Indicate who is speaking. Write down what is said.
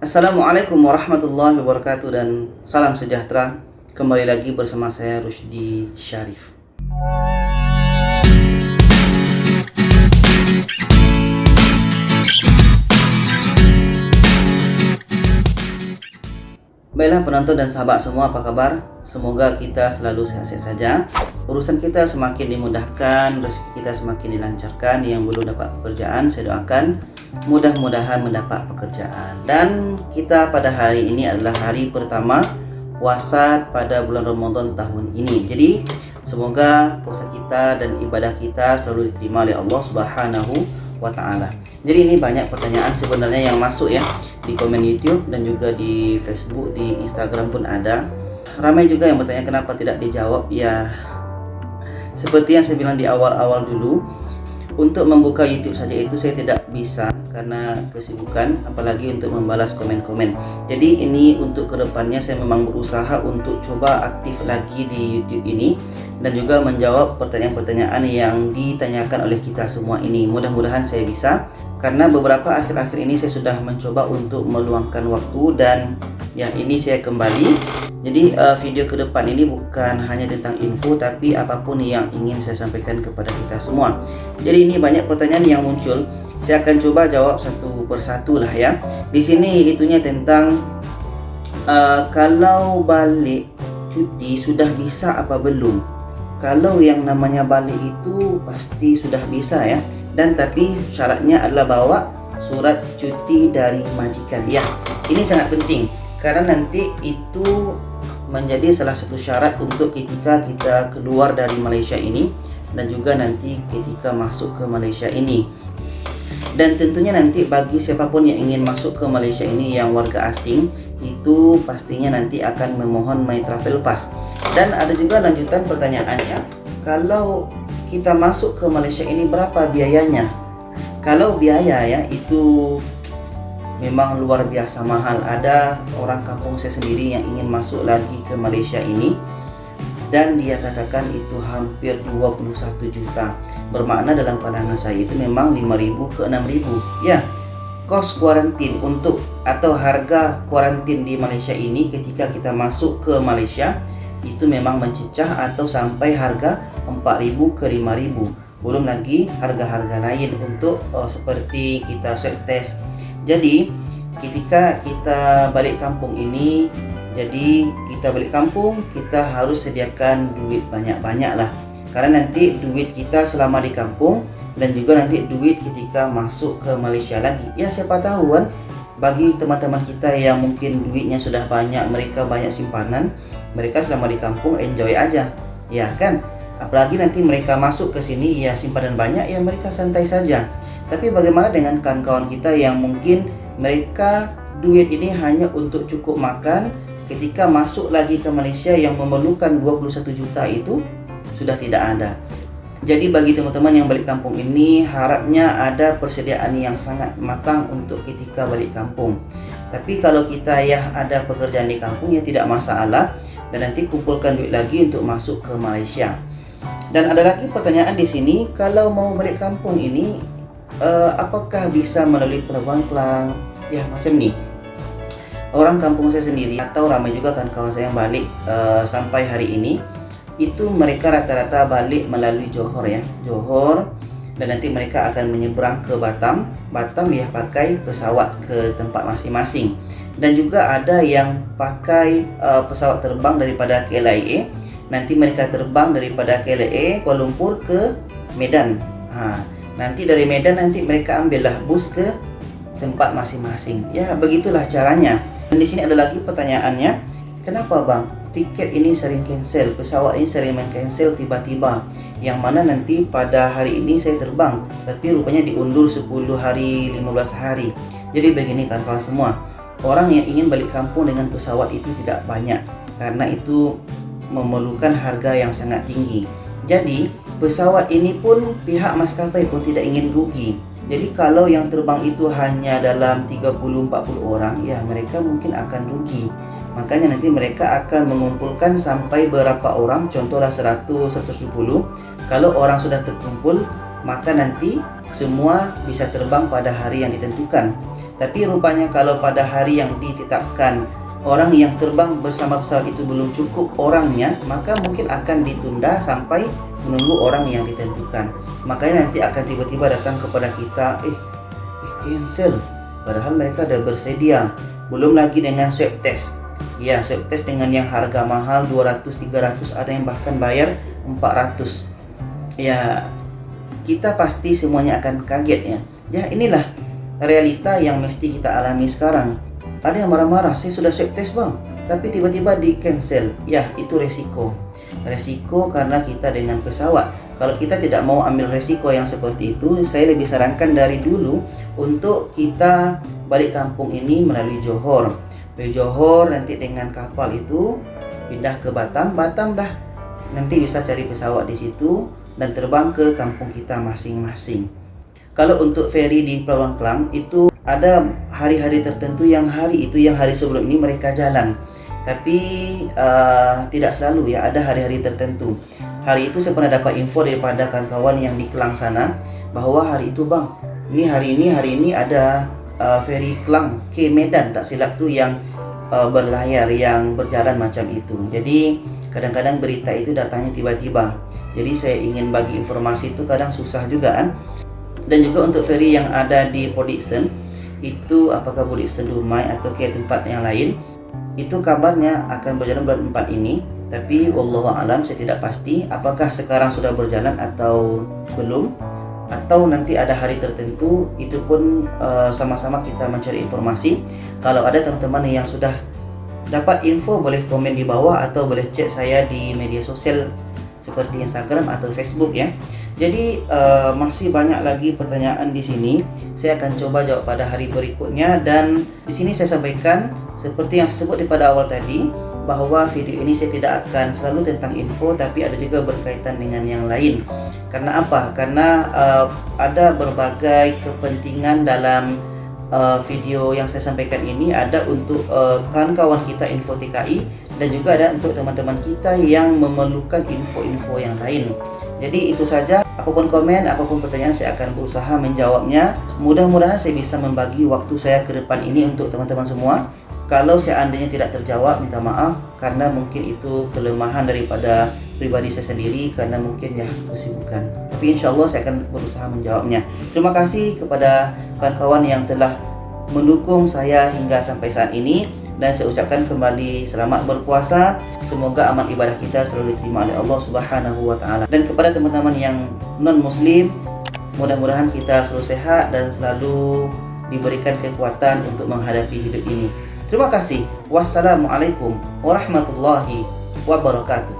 Speaker 1: Assalamualaikum warahmatullahi wabarakatuh dan salam sejahtera. Kembali lagi bersama saya Rusdi Syarif. Baiklah penonton dan sahabat semua, apa kabar? Semoga kita selalu sehat-sehat saja. Urusan kita semakin dimudahkan, rezeki kita semakin dilancarkan. Yang belum dapat pekerjaan, saya doakan mudah-mudahan mendapat pekerjaan. Dan kita pada hari ini adalah hari pertama puasa pada bulan Ramadan tahun ini. Jadi semoga puasa kita dan ibadah kita selalu diterima oleh Allah Subhanahu wa ta'ala. Jadi ini banyak pertanyaan sebenarnya yang masuk ya di komen YouTube dan juga di Facebook, di Instagram pun ada. Ramai juga yang bertanya kenapa tidak dijawab. Ya seperti yang saya bilang di awal-awal dulu, untuk membuka YouTube saja itu saya tidak bisa karena kesibukan, apalagi untuk membalas komen-komen. Jadi ini untuk kedepannya saya memang berusaha untuk coba aktif lagi di YouTube ini dan juga menjawab pertanyaan-pertanyaan yang ditanyakan oleh kita semua ini. Mudah-mudahan saya bisa, karena beberapa akhir-akhir ini saya sudah mencoba untuk meluangkan waktu dan ya ini saya kembali. Jadi video ke depan ini bukan hanya tentang info, tapi apapun yang ingin saya sampaikan kepada kita semua. Jadi ini banyak pertanyaan yang muncul. Saya akan coba jawab satu persatu lah ya. Di sini itunya tentang kalau balik cuti sudah bisa apa belum? Kalau yang namanya balik itu pasti sudah bisa ya. Dan tapi syaratnya adalah bawa surat cuti dari majikan. Ya, ini sangat penting karena nanti itu menjadi salah satu syarat untuk ketika kita keluar dari Malaysia ini dan juga nanti ketika masuk ke Malaysia ini. Dan tentunya nanti bagi siapapun yang ingin masuk ke Malaysia ini yang warga asing, itu pastinya nanti akan memohon My Travel Pass. Dan ada juga lanjutan pertanyaannya, kalau kita masuk ke Malaysia ini berapa biayanya? Kalau biaya ya itu memang luar biasa mahal. Ada orang kampung saya sendiri yang ingin masuk lagi ke Malaysia ini dan dia katakan itu hampir 21 juta. Bermakna dalam pandangan saya itu memang 5.000 ke 6.000. Ya, kos kuarantin untuk atau harga kuarantin di Malaysia ini ketika kita masuk ke Malaysia itu memang mencecah atau sampai harga 4.000 ke 5.000. Belum lagi harga-harga lain untuk seperti kita swab test. Jadi ketika kita balik kampung ini, jadi kita balik kampung kita harus sediakan duit banyak-banyak lah. Karena nanti duit kita selama di kampung dan juga nanti duit ketika masuk ke Malaysia lagi. Ya siapa tahu kan, bagi teman-teman kita yang mungkin duitnya sudah banyak, mereka banyak simpanan, mereka selama di kampung enjoy aja, ya kan? Apalagi nanti mereka masuk ke sini ya simpanan banyak, ya mereka santai saja. Tapi bagaimana dengan kawan-kawan kita yang mungkin mereka duit ini hanya untuk cukup makan, ketika masuk lagi ke Malaysia yang memerlukan 21 juta itu sudah tidak ada. Jadi bagi teman-teman yang balik kampung ini harapnya ada persediaan yang sangat matang untuk ketika balik kampung. Tapi kalau kita ya ada pekerjaan di kampung ya tidak masalah, dan nanti kumpulkan duit lagi untuk masuk ke Malaysia. Dan ada lagi pertanyaan di sini, kalau mau balik kampung ini apakah bisa melalui pelabuhan Klang? Ya macam ni. Orang kampung saya sendiri atau ramai juga kan kawan saya yang balik sampai hari ini, itu mereka rata-rata balik melalui Johor ya, Johor, dan nanti mereka akan menyeberang ke Batam. Batam ya pakai pesawat ke tempat masing-masing. Dan juga ada yang pakai pesawat terbang daripada KLIA. Nanti mereka terbang daripada KLIA Kuala Lumpur ke Medan. Nanti dari Medan nanti mereka ambillah bus ke tempat masing-masing. Ya begitulah caranya. Dan di sini ada lagi pertanyaannya, kenapa bang tiket ini sering cancel, pesawat ini sering cancel tiba-tiba, yang mana nanti pada hari ini saya terbang tapi rupanya diundur 10 hari 15 hari. Jadi begini kan kawan semua, orang yang ingin balik kampung dengan pesawat itu tidak banyak karena itu memerlukan harga yang sangat tinggi. Jadi pesawat ini pun pihak maskapai pun tidak ingin rugi. Jadi kalau yang terbang itu hanya dalam 30-40 orang, ya mereka mungkin akan rugi. Makanya nanti mereka akan mengumpulkan sampai berapa orang, contohlah 100-120. Kalau orang sudah terkumpul, maka nanti semua bisa terbang pada hari yang ditentukan. Tapi rupanya kalau pada hari yang ditetapkan orang yang terbang bersama pesawat itu belum cukup orangnya, maka mungkin akan ditunda sampai menunggu orang yang ditentukan. Makanya nanti akan tiba-tiba datang kepada kita, cancel. Padahal mereka ada bersedia. Belum lagi dengan swab test. Ya, swab test dengan yang harga mahal 200, 300, ada yang bahkan bayar 400. Ya, kita pasti semuanya akan kaget ya. Ya, inilah realita yang mesti kita alami sekarang. Ada yang marah-marah, saya sudah swab test bang, tapi tiba-tiba di cancel. Ya, itu resiko. Resiko karena kita dengan pesawat. Kalau kita tidak mau ambil resiko yang seperti itu, saya lebih sarankan dari dulu untuk kita balik kampung ini melalui Johor. Dari Johor nanti dengan kapal itu pindah ke Batam. Batam dah nanti bisa cari pesawat di situ dan terbang ke kampung kita masing-masing. Kalau untuk ferry di Pelabuhan Klang itu ada hari-hari tertentu yang hari sebelum ini mereka jalan. Tapi tidak selalu ya, ada hari-hari tertentu. Hari itu saya pernah dapat info daripada kawan-kawan yang di Klang sana bahwa hari itu bang, hari ini ada ferry Klang ke Medan tak silap tuh yang berlayar, yang berjalan macam itu. Jadi kadang-kadang berita itu datangnya tiba-tiba. Jadi saya ingin bagi informasi itu kadang susah juga kan. Dan juga untuk ferry yang ada di Port Dickson itu, apakah Port Dickson Dumai atau ke tempat yang lain, itu kabarnya akan berjalan bulan 4 ini. Tapi wallahu alam, saya tidak pasti apakah sekarang sudah berjalan atau belum, atau nanti ada hari tertentu. Itu pun sama-sama kita mencari informasi. Kalau ada teman-teman yang sudah dapat info, boleh komen di bawah atau boleh chat saya di media sosial seperti Instagram atau Facebook ya. Jadi masih banyak lagi pertanyaan di sini. Saya akan coba jawab pada hari berikutnya, dan di sini saya sampaikan seperti yang saya sebut daripada awal tadi, bahwa video ini saya tidak akan selalu tentang info, tapi ada juga berkaitan dengan yang lain. Karena apa? Karena ada berbagai kepentingan dalam video yang saya sampaikan ini. Ada untuk kawan-kawan kita Info TKI, dan juga ada untuk teman-teman kita yang memerlukan info-info yang lain. Jadi itu saja, apapun komen, apapun pertanyaan, saya akan berusaha menjawabnya. Mudah-mudahan saya bisa membagi waktu saya ke depan ini untuk teman-teman semua. Kalau seandainya tidak terjawab, minta maaf, karena mungkin itu kelemahan daripada pribadi saya sendiri, karena mungkin ya kesibukan. Tapi insya Allah saya akan berusaha menjawabnya. Terima kasih kepada kawan-kawan yang telah mendukung saya hingga sampai saat ini, dan saya ucapkan kembali selamat berpuasa. Semoga amal ibadah kita selalu diterima oleh Allah Subhanahu wa taala. Dan kepada teman-teman yang non muslim, mudah-mudahan kita selalu sehat dan selalu diberikan kekuatan untuk menghadapi hidup ini. Terima kasih. Wassalamualaikum warahmatullahi wabarakatuh.